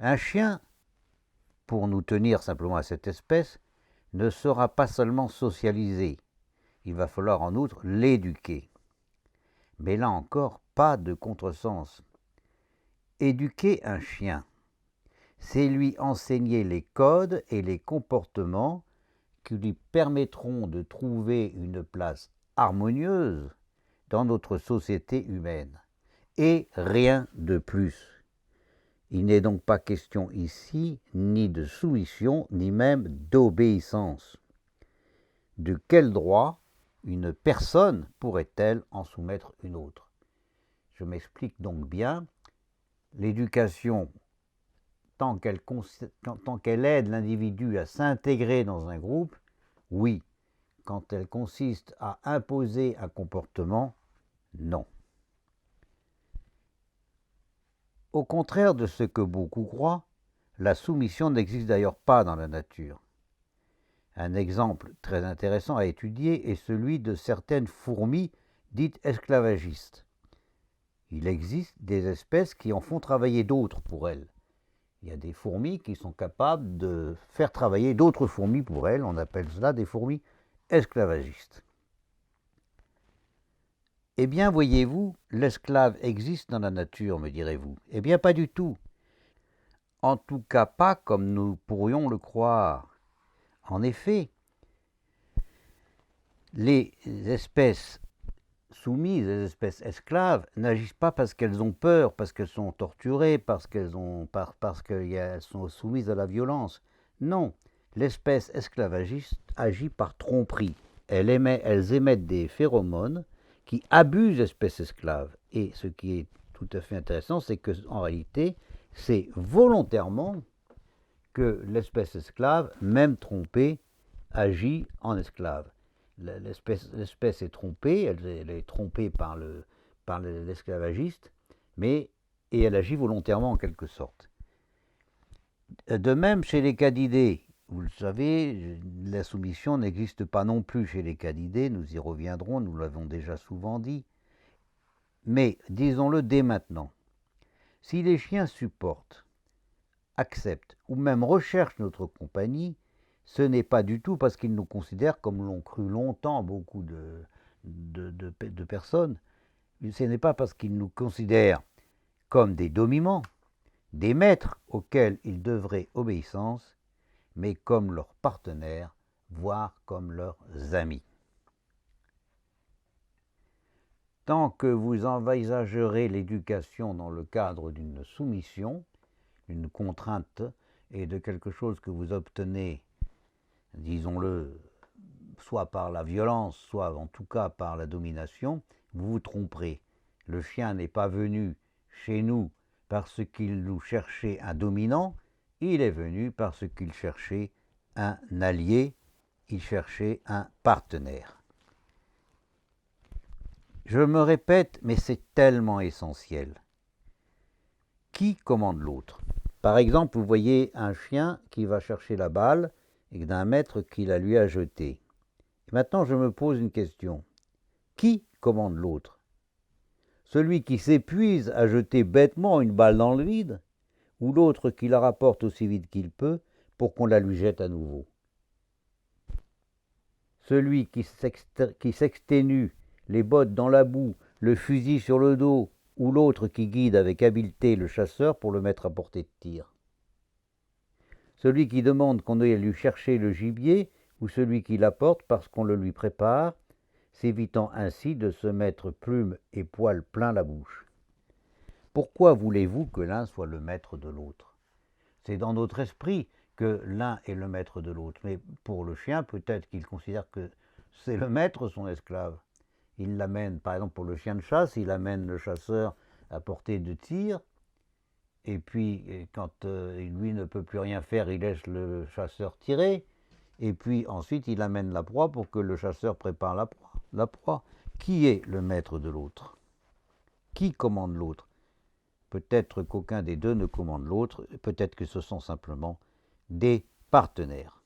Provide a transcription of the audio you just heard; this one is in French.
Un chien, pour nous tenir simplement à cette espèce, ne sera pas seulement socialisé, il va falloir en outre l'éduquer. Mais là encore, pas de contresens. Éduquer un chien, c'est lui enseigner les codes et les comportements qui lui permettront de trouver une place harmonieuse dans notre société humaine. Et rien de plus. Il n'est donc pas question ici ni de soumission, ni même d'obéissance. De quel droit une personne pourrait-elle en soumettre une autre? Je m'explique donc bien. L'éducation, tant qu'elle aide l'individu à s'intégrer dans un groupe, oui. Quand elle consiste à imposer un comportement, non. Au contraire de ce que beaucoup croient, la soumission n'existe d'ailleurs pas dans la nature. Un exemple très intéressant à étudier est celui de certaines fourmis dites esclavagistes. Il existe des espèces qui en font travailler d'autres pour elles. Il y a des fourmis qui sont capables de faire travailler d'autres fourmis pour elles, on appelle cela des fourmis esclavagistes. Eh bien, voyez-vous, l'esclave existe dans la nature, me direz-vous. Eh bien, pas du tout. En tout cas, pas comme nous pourrions le croire. En effet, les espèces soumises, les espèces esclaves, n'agissent pas parce qu'elles ont peur, parce qu'elles sont torturées, parce qu'elles sont soumises à la violence. Non, l'espèce esclavagiste agit par tromperie. Elles émettent des phéromones qui abusent l'espèce esclave. Et ce qui est tout à fait intéressant, c'est qu'en réalité, c'est volontairement que l'espèce esclave, même trompée, agit en esclave. L'espèce est trompée, elle est trompée par l'esclavagiste, et elle agit volontairement en quelque sorte. De même, chez les canidés, vous le savez, la soumission n'existe pas non plus chez les canidés, nous y reviendrons, nous l'avons déjà souvent dit. Mais disons-le dès maintenant, si les chiens supportent, acceptent ou même recherchent notre compagnie, ce n'est pas du tout parce qu'ils nous considèrent, comme l'ont cru longtemps beaucoup de personnes, ce n'est pas parce qu'ils nous considèrent comme des dominants, des maîtres auxquels ils devraient obéissance, mais comme leurs partenaires, voire comme leurs amis. Tant que vous envisagerez l'éducation dans le cadre d'une soumission, d'une contrainte et de quelque chose que vous obtenez, disons-le, soit par la violence, soit en tout cas par la domination, vous vous tromperez. Le chien n'est pas venu chez nous parce qu'il nous cherchait un dominant, il est venu parce qu'il cherchait un allié, il cherchait un partenaire. Je me répète, mais c'est tellement essentiel. Qui commande l'autre? Par exemple, vous voyez un chien qui va chercher la balle et d'un maître qui la lui a jetée. Et maintenant, je me pose une question. Qui commande l'autre? Celui qui s'épuise à jeter bêtement une balle dans le vide, ou l'autre qui la rapporte aussi vite qu'il peut pour qu'on la lui jette à nouveau? Celui qui s'exténue, les bottes dans la boue, le fusil sur le dos, ou l'autre qui guide avec habileté le chasseur pour le mettre à portée de tir? Celui qui demande qu'on aille lui chercher le gibier, ou celui qui l'apporte parce qu'on le lui prépare, s'évitant ainsi de se mettre plumes et poils plein la bouche? Pourquoi voulez-vous que l'un soit le maître de l'autre? C'est dans notre esprit que l'un est le maître de l'autre, mais pour le chien, peut-être qu'il considère que c'est le maître son esclave. Il l'amène, par exemple pour le chien de chasse, il amène le chasseur à portée de tir, et puis quand lui ne peut plus rien faire, il laisse le chasseur tirer, et puis ensuite il amène la proie pour que le chasseur prépare la proie. Qui est le maître de l'autre? Qui commande l'autre? Peut-être qu'aucun des deux ne commande l'autre, peut-être que ce sont simplement des partenaires.